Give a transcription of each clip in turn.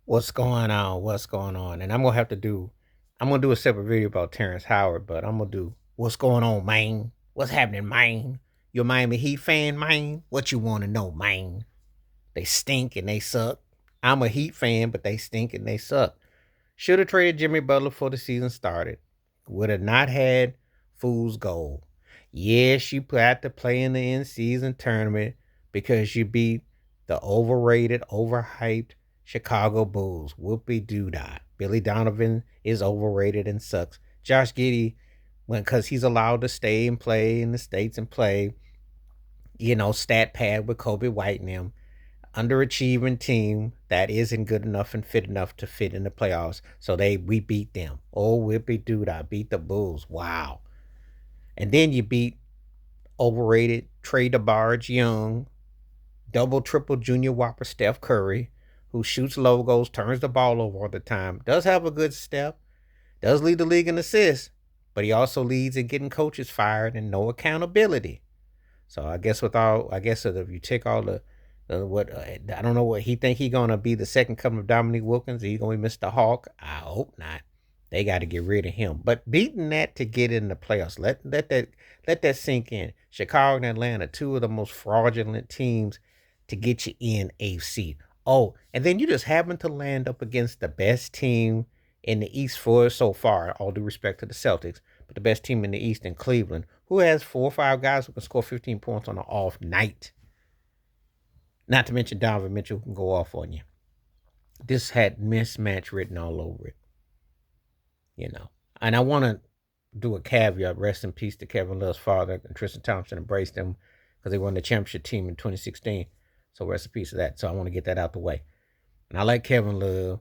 What's going on? What's going on? And I'm gonna do a separate video about Terrence Howard, but I'm gonna do what's going on, man. What's happening, man? You a Miami Heat fan, man? What you want to know, man? They stink and they suck. I'm a Heat fan, but they stink and they suck. Should have traded Jimmy Butler before the season started. Would have not had fool's gold. Yes, you had to play in the in-season tournament because you beat the overrated, overhyped Chicago Bulls. Whoopie doo dah. Billy Donovan is overrated and sucks. Josh Giddey, when because he's allowed to stay and play in the States and play, stat pad with Kobe White and them underachieving team that isn't good enough and fit enough to fit in the playoffs. So we beat them. Oh, whippy dude, I beat the Bulls. Wow. And then you beat overrated Trey DeBarge Young, double triple junior whopper Steph Curry, who shoots logos, turns the ball over all the time, does have a good step, does lead the league in assists, but he also leads in getting coaches fired and no accountability. So if you take all what I don't know what he think he gonna be the second coming of Dominique Wilkins. He gonna be Mr. Hawk. I hope not. They got to get rid of him. But beating that to get in the playoffs, let that sink in. Chicago and Atlanta, two of the most fraudulent teams to get you in AFC. Oh, and then you just happen to land up against the best team in the East for so far. All due respect to the Celtics, but the best team in the East in Cleveland, who has 4 or 5 guys who can score 15 points on an off night. Not to mention Donovan Mitchell who can go off on you. This had mismatch written all over it. And I want to do a caveat. Rest in peace to Kevin Love's father and Tristan Thompson embraced them because they won the championship team in 2016. So rest in peace to that. So I want to get that out the way. And I like Kevin Love,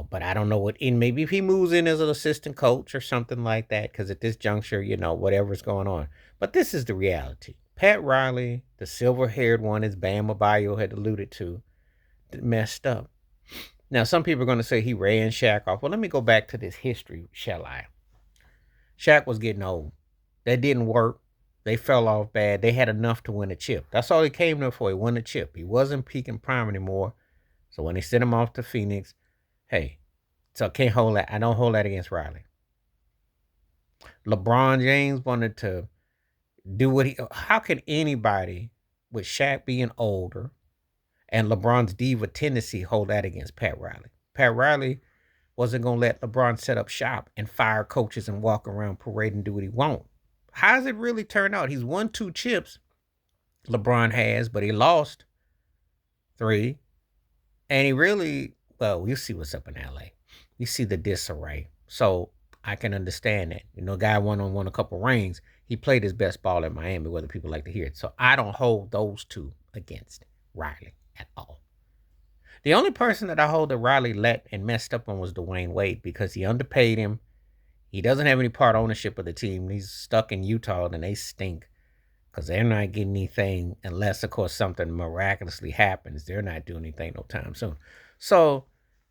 but I don't know maybe if he moves in as an assistant coach or something like that, because at this juncture, whatever's going on. But this is the reality. Pat Riley, the silver-haired one, as Bam Adebayo had alluded to, messed up. Now, some people are going to say he ran Shaq off. Well, let me go back to this history, shall I? Shaq was getting old. That didn't work. They fell off bad. They had enough to win a chip. That's all he came there for. He won a chip. He wasn't peaking prime anymore. So when they sent him off to Phoenix, hey, so I can't hold that. I don't hold that against Riley. LeBron James wanted to do how can anybody with Shaq being older and LeBron's diva tendency hold that against Pat Riley? Pat Riley wasn't going to let LeBron set up shop and fire coaches and walk around parade and do what he want. How does it really turn out? He's won 2 chips, LeBron has, but he lost 3. And he really, well, you see what's up in LA. You see the disarray. So I can understand that. Guy won a couple rings. He played his best ball in Miami, whether people like to hear it. So I don't hold those two against Riley at all. The only person that I hold that Riley let and messed up on was Dwayne Wade because he underpaid him. He doesn't have any part ownership of the team. He's stuck in Utah and they stink because they're not getting anything unless, of course, something miraculously happens. They're not doing anything no time soon. So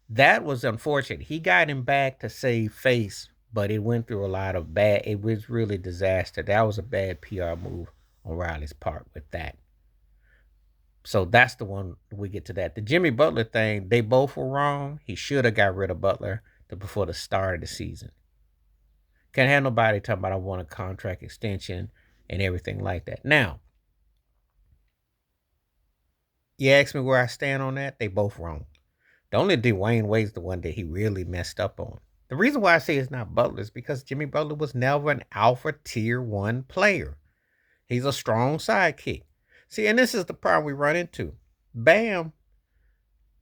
that was unfortunate. He got him back to save face, but it went through a lot of bad. It was really disaster. That was a bad PR move on Riley's part with that. So that's the one we get to that. The Jimmy Butler thing, they both were wrong. He should have got rid of Butler before the start of the season. Can't have nobody talking about I want a contract extension and everything like that. Now, you ask me where I stand on that, they both wrong. The only Dwayne Wade's the one that he really messed up on. The reason why I say it's not Butler is because Jimmy Butler was never an alpha tier 1 player. He's a strong sidekick. See, and this is the problem we run into. Bam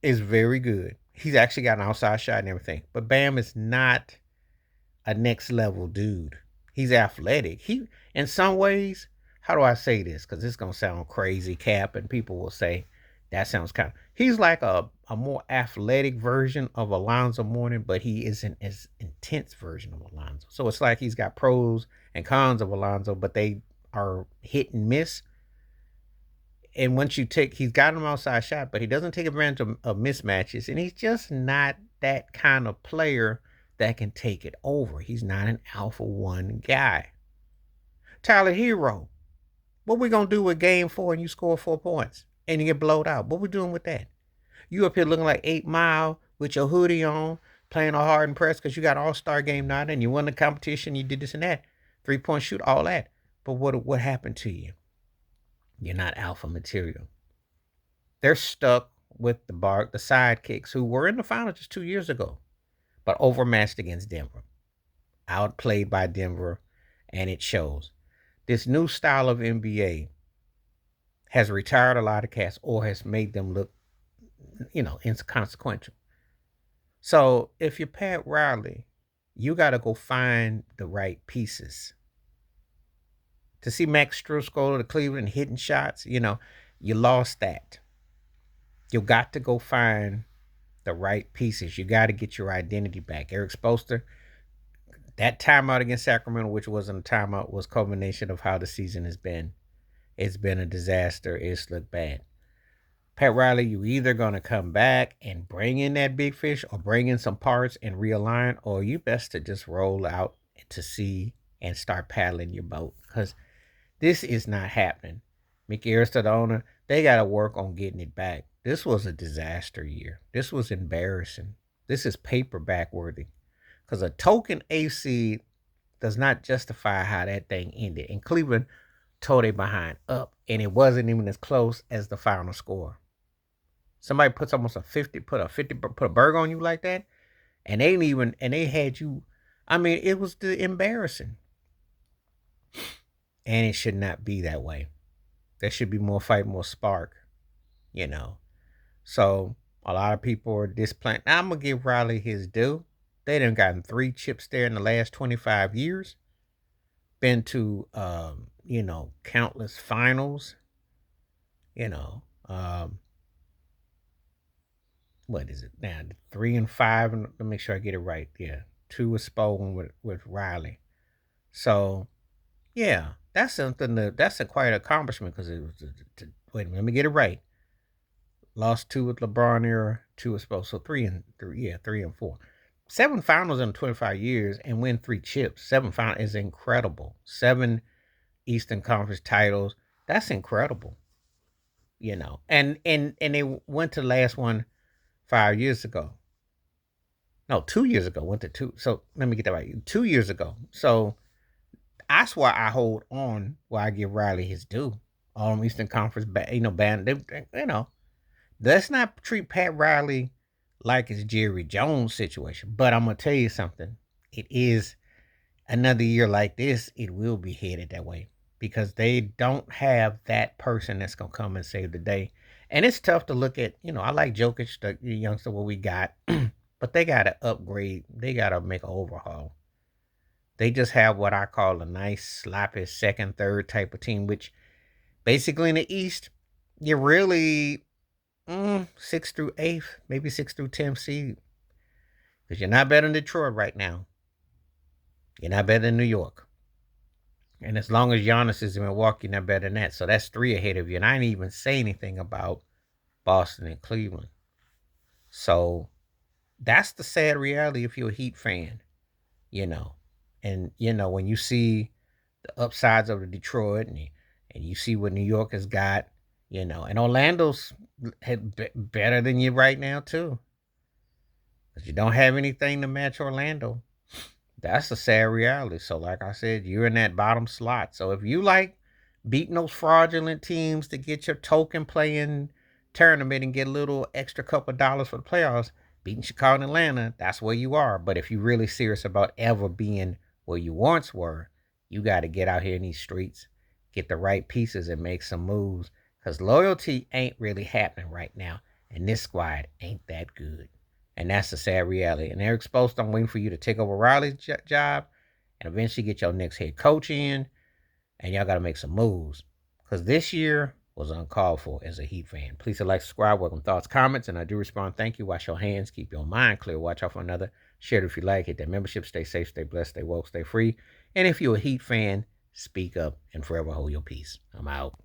is very good. He's actually got an outside shot and everything. But Bam is not a next level dude. He's athletic. He, in some ways, how do I say this? Because it's going to sound crazy, Cap, and people will say, that sounds kind of, he's like a more athletic version of Alonzo Mourning, but he isn't as intense version of Alonzo. So it's like he's got pros and cons of Alonzo, but they are hit and miss. And once he's got him outside shot, but he doesn't take advantage of mismatches. And he's just not that kind of player that can take it over. He's not an alpha 1 guy. Tyler Hero, what we going to do with game 4 and you score 4 points and you get blowed out? What we doing with that? You up here looking like 8 Mile with your hoodie on, playing a hard and press because you got All-Star game night and you won the competition, you did this and that. 3-point shoot, all that. But what happened to you? You're not alpha material. They're stuck with the sidekicks who were in the final just 2 years ago, but overmatched against Denver. Outplayed by Denver, and it shows. This new style of NBA has retired a lot of cats or has made them look, inconsequential. So if you're Pat Riley, you got to go find the right pieces. To see Max Strus go to Cleveland hitting shots, you lost that. You got to go find the right pieces. You got to get your identity back. Erik Spoelstra, that timeout against Sacramento, which wasn't a timeout, was culmination of how the season has been. It's been a disaster. It's looked bad. Pat Riley, you either going to come back and bring in that big fish or bring in some parts and realign, or you best to just roll out to sea and start paddling your boat, because this is not happening. Mickey Arista, the owner, they got to work on getting it back. This was a disaster year. This was embarrassing. This is paperback worthy, because a token AC does not justify how that thing ended. And Cleveland tore their behind up, and it wasn't even as close as the final score. Somebody puts almost put a burger on you like that, and they had you. I mean, it was embarrassing, and it should not be that way. There should be more fight, more spark, So a lot of people are disappointed. Now, I'm gonna give Riley his due. They done gotten 3 chips there in the last 25 years. Been to countless finals. What is it now? 3 and 5, and let me make sure I get it right. Yeah, 2 was Spo with Riley. So, yeah, that's something that's a quite accomplishment, because it was. Wait a minute, let me get it right. Lost 2 with LeBron era, 2 with Spo. So 3 and 4. 7 finals in 25 years and win 3 chips. 7 finals is incredible. 7 Eastern Conference titles. That's incredible. And they went to the last one 5 years ago. No, 2 years ago. Went to 2. So let me get that right. 2 years ago. So that's why I hold on. Why I give Riley his due. All them Eastern Conference, band. Let's not treat Pat Riley like it's Jerry Jones situation. But I'm gonna tell you something. It is another year like this. It will be headed that way, because they don't have that person that's gonna come and save the day. And it's tough to look at. I like Jokic, the youngster, what we got, but they gotta upgrade. They gotta make an overhaul. They just have what I call a nice sloppy second, third type of team, which basically in the East, you're really 6th through 8th, maybe 6th through 10th seed. Because you're not better than Detroit right now. You're not better than New York. And as long as Giannis is in Milwaukee, you're not better than that. So that's 3 ahead of you. And I didn't even say anything about Boston and Cleveland. So that's the sad reality if you're a Heat fan, And, when you see the upsides of the Detroit and you see what New York has got, and Orlando's better than you right now, too. Because you don't have anything to match Orlando. That's a sad reality. So, like I said, you're in that bottom slot. So, if you like beating those fraudulent teams to get your token playing tournament and get a little extra couple dollars for the playoffs, beating Chicago and Atlanta, that's where you are. But if you're really serious about ever being where you once were, you got to get out here in these streets, get the right pieces, and make some moves. Because loyalty ain't really happening right now. And this squad ain't that good. And that's the sad reality. And Erik Spoelstra, I'm waiting for you to take over Riley's job and eventually get your next head coach in. And y'all got to make some moves. Because this year was uncalled for as a Heat fan. Please like, subscribe, welcome thoughts, comments. And I do respond. Thank you. Wash your hands. Keep your mind clear. Watch out for another. Share it if you like. Hit that membership. Stay safe, stay blessed, stay woke, stay free. And if you're a Heat fan, speak up and forever hold your peace. I'm out.